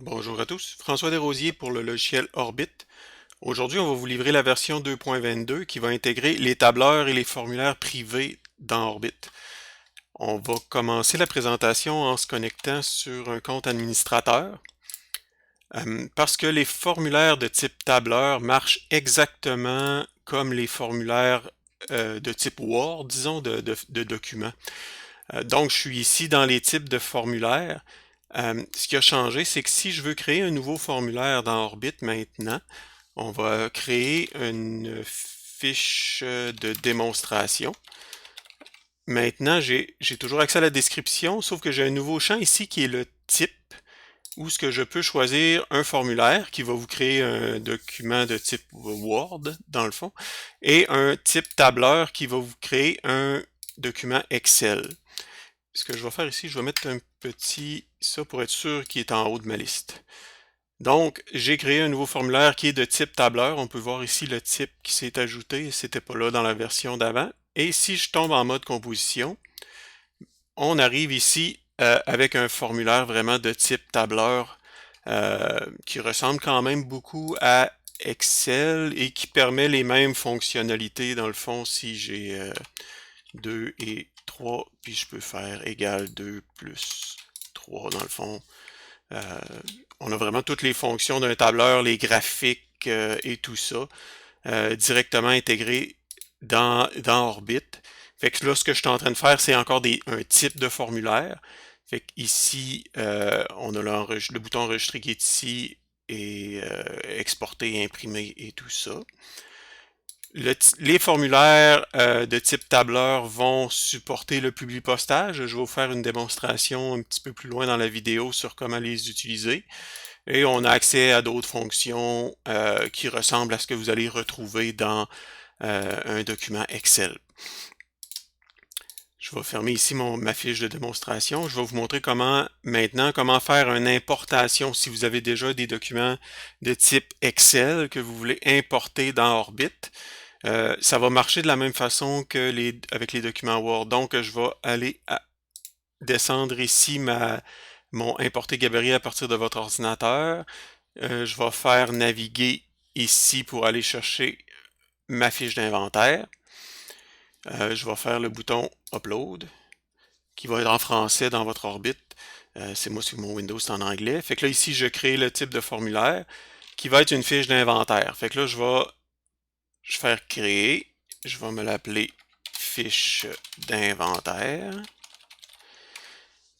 Bonjour à tous, François Desrosiers pour le logiciel Orbit. Aujourd'hui, on va vous livrer la version 2.22 qui va intégrer les tableurs et les formulaires privés dans Orbit. On va commencer la présentation en se connectant sur un compte administrateur. Parce que les formulaires de type tableur marchent exactement comme les formulaires de type Word, disons, de documents. Donc, je suis ici dans les types de formulaires. Ce qui a changé, c'est que si je veux créer un nouveau formulaire dans Orbit maintenant, on va créer une fiche de démonstration. Maintenant, j'ai toujours accès à la description, sauf que j'ai un nouveau champ ici qui est le type, où ce que je peux choisir un formulaire qui va vous créer un document de type Word, dans le fond, et un type tableur qui va vous créer un document Excel. Ce que je vais faire ici, je vais mettre un petit ça pour être sûr qu'il est en haut de ma liste. Donc, j'ai créé un nouveau formulaire qui est de type tableur. On peut voir ici le type qui s'est ajouté. C'était pas là dans la version d'avant. Et si je tombe en mode composition, on arrive ici avec un formulaire vraiment de type tableur qui ressemble quand même beaucoup à Excel et qui permet les mêmes fonctionnalités dans le fond si j'ai 2 et 3, puis je peux faire égal 2 plus 3 dans le fond. Euh, on a vraiment toutes les fonctions d'un tableur, les graphiques et tout ça directement intégrés dans Orbit. Fait que là, ce que je suis en train de faire, c'est encore un type de formulaire. Fait que ici, on a le bouton enregistrer qui est ici et exporter, imprimer et tout ça. Les formulaires de type tableur vont supporter le publipostage. Je vais vous faire une démonstration un petit peu plus loin dans la vidéo sur comment les utiliser. Et on a accès à d'autres fonctions qui ressemblent à ce que vous allez retrouver dans un document Excel. Je vais fermer ici ma fiche de démonstration. Je vais vous montrer comment faire une importation si vous avez déjà des documents de type Excel que vous voulez importer dans Orbit. Ça va marcher de la même façon que avec les documents Word. Donc, je vais aller descendre ici mon importer gabarit à partir de votre ordinateur. Je vais faire naviguer ici pour aller chercher ma fiche d'inventaire. Je vais faire le bouton Upload, qui va être en français dans votre orbite. C'est moi sur mon Windows, c'est en anglais. Fait que là, ici, je crée le type de formulaire qui va être une fiche d'inventaire. Fait que là, je vais faire créer. Je vais me l'appeler fiche d'inventaire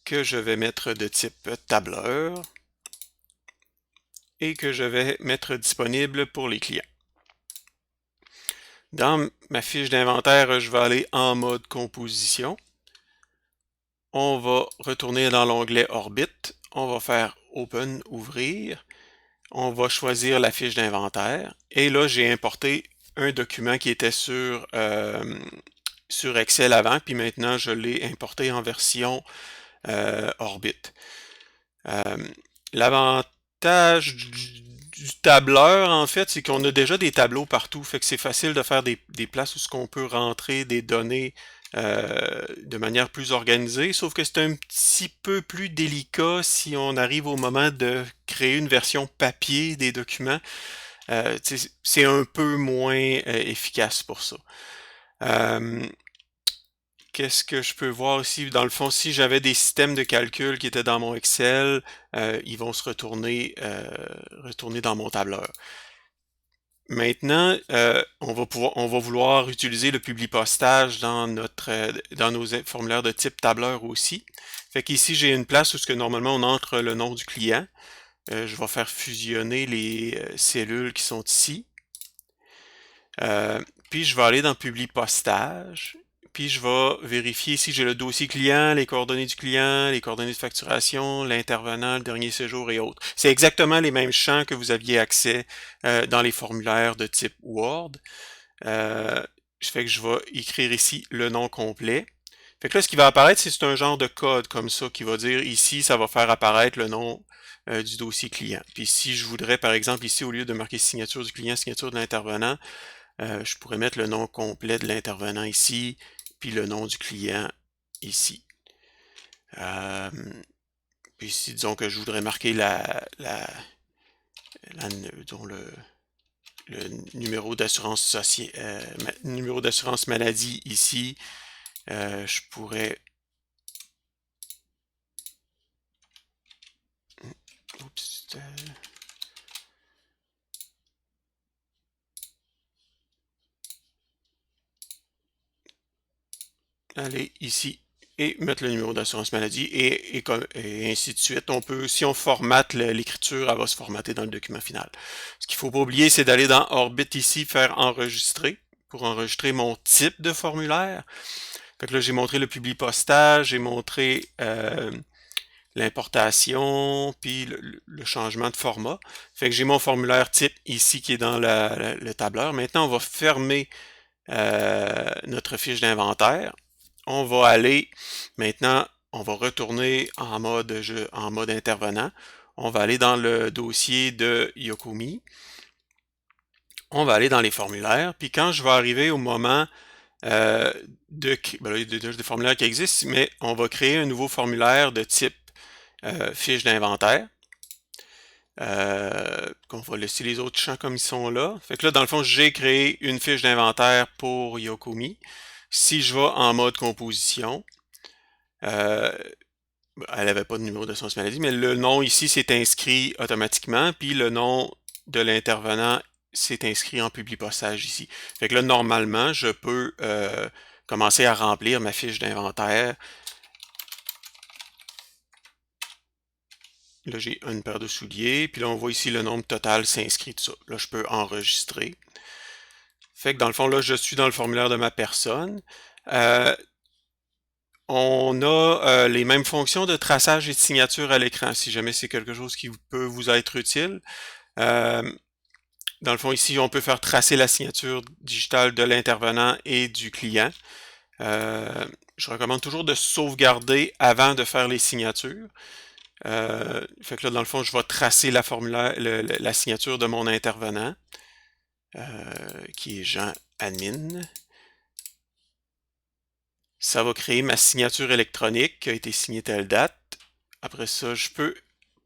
que je vais mettre de type tableur et que je vais mettre disponible pour les clients. Dans ma fiche d'inventaire, je vais aller en mode composition. On va retourner dans l'onglet Orbit. On va faire Open, ouvrir. On va choisir la fiche d'inventaire. Et là, j'ai importé un document qui était sur Excel avant, puis maintenant, je l'ai importé en version Orbit. Euh, L'avantage du tableur, en fait, c'est qu'on a déjà des tableaux partout, fait que c'est facile de faire des places où ce qu'on peut rentrer des données de manière plus organisée, sauf que c'est un petit peu plus délicat si on arrive au moment de créer une version papier des documents. C'est un peu moins efficace pour ça. Euh, Qu'est-ce que je peux voir ici? Dans le fond, si j'avais des systèmes de calcul qui étaient dans mon Excel, ils vont se retourner dans mon tableur. Maintenant, on va vouloir utiliser le publipostage dans nos formulaires de type tableur aussi. Fait qu'ici, j'ai une place où ce que normalement on entre le nom du client. Je vais faire fusionner les cellules qui sont ici. Euh, Puis je vais aller dans Publi postage. Puis je vais vérifier si j'ai le dossier client, les coordonnées du client, les coordonnées de facturation, l'intervenant, le dernier séjour et autres. C'est exactement les mêmes champs que vous aviez accès dans les formulaires de type Word. Je fais que je vais écrire ici le nom complet. Fait que là, ce qui va apparaître, c'est un genre de code comme ça qui va dire ici, ça va faire apparaître le nom du dossier client. Puis si je voudrais, par exemple, ici, au lieu de marquer signature du client, signature de l'intervenant, je pourrais mettre le nom complet de l'intervenant ici, puis le nom du client ici. Euh, Puis ici, disons que je voudrais marquer disons le numéro d'assurance numéro d'assurance maladie ici. Je pourrais... Oups, aller ici et mettre le numéro d'assurance maladie et ainsi de suite. On peut, si on formate l'écriture, elle va se formater dans le document final. Ce qu'il ne faut pas oublier, c'est d'aller dans Orbit ici, faire enregistrer, pour enregistrer mon type de formulaire. Fait que là, j'ai montré le publi postage, j'ai montré l'importation, puis le changement de format. Fait que j'ai mon formulaire type ici qui est dans le tableur. Maintenant, on va fermer notre fiche d'inventaire. On va aller, maintenant, on va retourner en mode intervenant. On va aller dans le dossier de Yokomi. On va aller dans les formulaires. Puis quand je vais arriver au moment il y a déjà des formulaires qui existent, mais on va créer un nouveau formulaire de type fiche d'inventaire. On va laisser les autres champs comme ils sont là. Fait que là, dans le fond, j'ai créé une fiche d'inventaire pour Yokomi. Si je vais en mode composition, elle n'avait pas de numéro d'assurance maladie, mais le nom ici s'est inscrit automatiquement, puis le nom de l'intervenant s'est inscrit en publipostage ici. Fait que là, normalement, je peux commencer à remplir ma fiche d'inventaire. Là, j'ai une paire de souliers, puis là, on voit ici le nombre total s'inscrit, tout ça. Là, je peux enregistrer. Fait que dans le fond, là, je suis dans le formulaire de ma personne. On a les mêmes fonctions de traçage et de signature à l'écran, si jamais c'est quelque chose qui peut vous être utile. Dans le fond, ici, on peut faire tracer la signature digitale de l'intervenant et du client. Je recommande toujours de sauvegarder avant de faire les signatures. Fait que là, dans le fond, je vais tracer la signature de mon intervenant, qui est Jean Admin. Ça va créer ma signature électronique qui a été signée telle date. Après ça, je peux,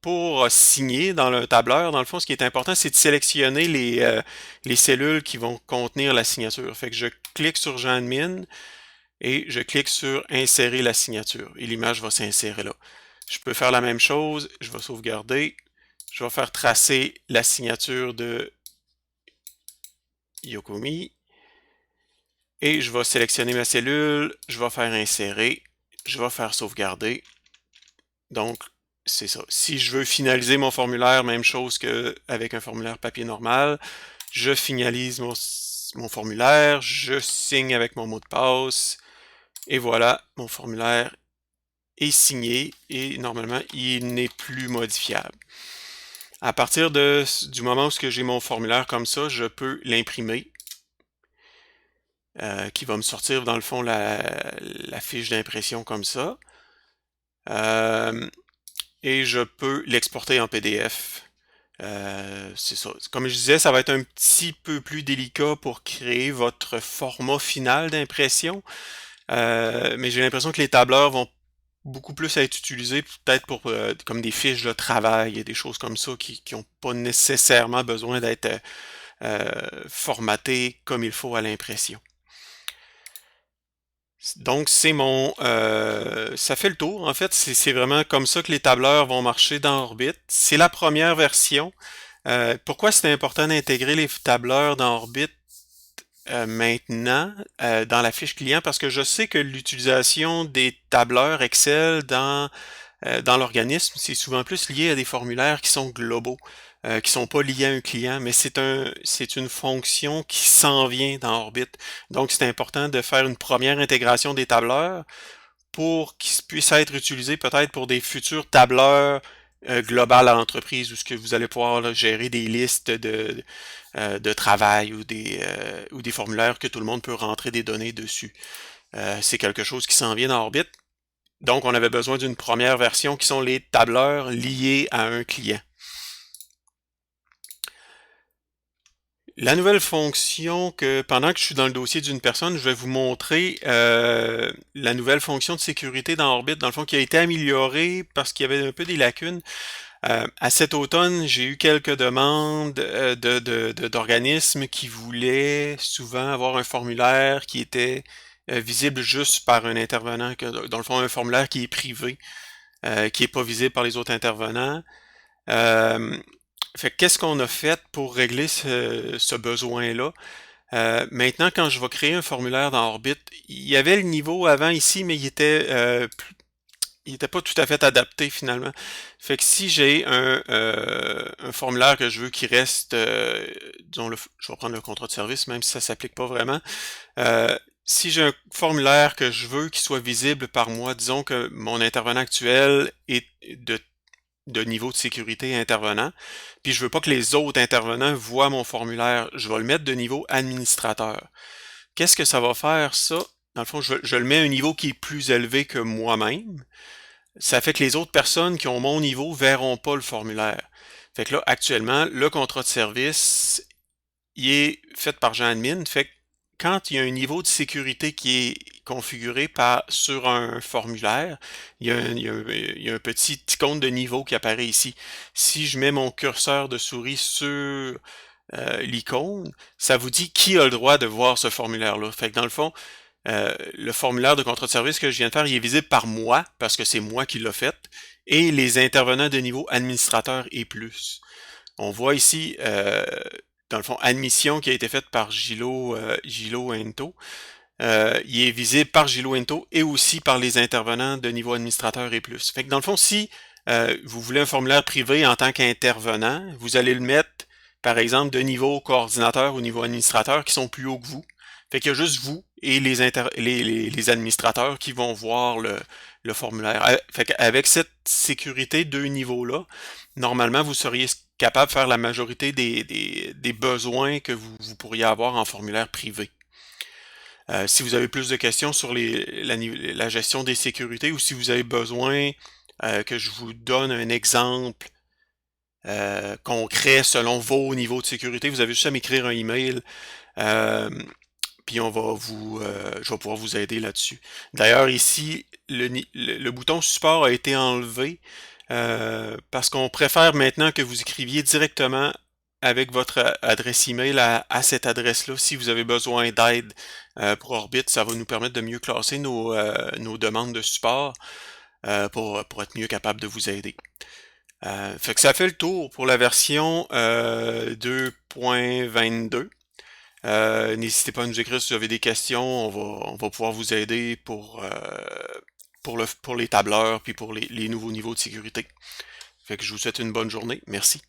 pour signer dans le tableur, dans le fond, ce qui est important, c'est de sélectionner les cellules qui vont contenir la signature. Fait que je clique sur Jean Admin et je clique sur Insérer la signature. Et l'image va s'insérer là. Je peux faire la même chose, je vais sauvegarder. Je vais faire tracer la signature de Yokomi. Et je vais sélectionner ma cellule, je vais faire insérer, je vais faire sauvegarder. Donc, c'est ça. Si je veux finaliser mon formulaire, même chose qu'avec un formulaire papier normal, je finalise mon formulaire, je signe avec mon mot de passe, et voilà, mon formulaire est signé, et normalement, il n'est plus modifiable. À partir du moment où j'ai mon formulaire comme ça, je peux l'imprimer. Qui va me sortir dans le fond la fiche d'impression comme ça. Et je peux l'exporter en PDF. C'est ça. Comme je disais, ça va être un petit peu plus délicat pour créer votre format final d'impression. Mais j'ai l'impression que les tableurs vont beaucoup plus être utilisés peut-être pour comme des fiches de travail et des choses comme ça qui n'ont pas nécessairement besoin d'être formatées comme il faut à l'impression. Donc, ça fait le tour. En fait, c'est vraiment comme ça que les tableurs vont marcher dans Orbit. C'est la première version. Pourquoi c'est important d'intégrer les tableurs dans Orbit maintenant dans la fiche client? Parce que je sais que l'utilisation des tableurs Excel dans l'organisme, c'est souvent plus lié à des formulaires qui sont globaux, qui sont pas liés à un client, mais c'est une fonction qui s'en vient dans Orbit. Donc, c'est important de faire une première intégration des tableurs pour qu'ils puissent être utilisés peut-être pour des futurs tableurs globales à l'entreprise où ce que vous allez pouvoir là, gérer des listes de travail ou des formulaires que tout le monde peut rentrer des données dessus. C'est quelque chose qui s'en vient dans Orbit. Donc, on avait besoin d'une première version qui sont les tableurs liés à un client. La nouvelle fonction que pendant que je suis dans le dossier d'une personne, je vais vous montrer la nouvelle fonction de sécurité dans Orbit, dans le fond, qui a été améliorée parce qu'il y avait un peu des lacunes. À cet automne, j'ai eu quelques demandes d'organismes qui voulaient souvent avoir un formulaire qui était visible juste par un intervenant, dans le fond, un formulaire qui est privé, qui est pas visible par les autres intervenants. Euh, Fait que qu'est-ce qu'on a fait pour régler ce besoin-là? Maintenant, quand je vais créer un formulaire dans Orbit, il y avait le niveau avant ici, mais il était pas tout à fait adapté finalement. Fait que si j'ai un formulaire que je veux qui reste, disons, je vais prendre le contrat de service, même si ça s'applique pas vraiment. Euh, Si j'ai un formulaire que je veux qui soit visible par moi, disons que mon intervenant actuel est de niveau de sécurité intervenant, puis je veux pas que les autres intervenants voient mon formulaire, je vais le mettre de niveau administrateur. Qu'est-ce que ça va faire, ça? Dans le fond, je le mets à un niveau qui est plus élevé que moi-même. Ça fait que les autres personnes qui ont mon niveau verront pas le formulaire. Fait que là, actuellement, le contrat de service, il est fait par Jean Admin. Fait que quand il y a un niveau de sécurité qui est configuré sur un formulaire, il y a un petit icône de niveau qui apparaît ici. Si je mets mon curseur de souris sur l'icône, ça vous dit qui a le droit de voir ce formulaire-là. Fait que dans le fond, le formulaire de contrat de service que je viens de faire, il est visible par moi, parce que c'est moi qui l'ai fait, et les intervenants de niveau administrateur et plus. On voit ici, dans le fond, admission qui a été faite par Gilo Ento. Il est visible par Gilo Ento et aussi par les intervenants de niveau administrateur et plus. Fait que dans le fond, si vous voulez un formulaire privé en tant qu'intervenant, vous allez le mettre, par exemple, de niveau coordinateur ou niveau administrateur qui sont plus hauts que vous. Fait qu'il y a juste vous et les administrateurs qui vont voir le formulaire. Fait qu'avec cette sécurité deux niveaux-là, normalement, vous seriez capable de faire la majorité des besoins que vous pourriez avoir en formulaire privé. Si vous avez plus de questions sur la gestion des sécurités ou si vous avez besoin que je vous donne un exemple concret selon vos niveaux de sécurité, vous avez juste à m'écrire un email. Euh, Puis je vais pouvoir vous aider là-dessus. D'ailleurs, ici, le bouton support a été enlevé parce qu'on préfère maintenant que vous écriviez directement avec votre adresse email à cette adresse-là. Si vous avez besoin d'aide pour Orbit, ça va nous permettre de mieux classer nos demandes de support pour être mieux capable de vous aider. Fait que ça fait le tour pour la version 2.22. N'hésitez pas à nous écrire si vous avez des questions, on va pouvoir vous aider pour les tableurs puis pour les nouveaux niveaux de sécurité. Fait que je vous souhaite une bonne journée. Merci.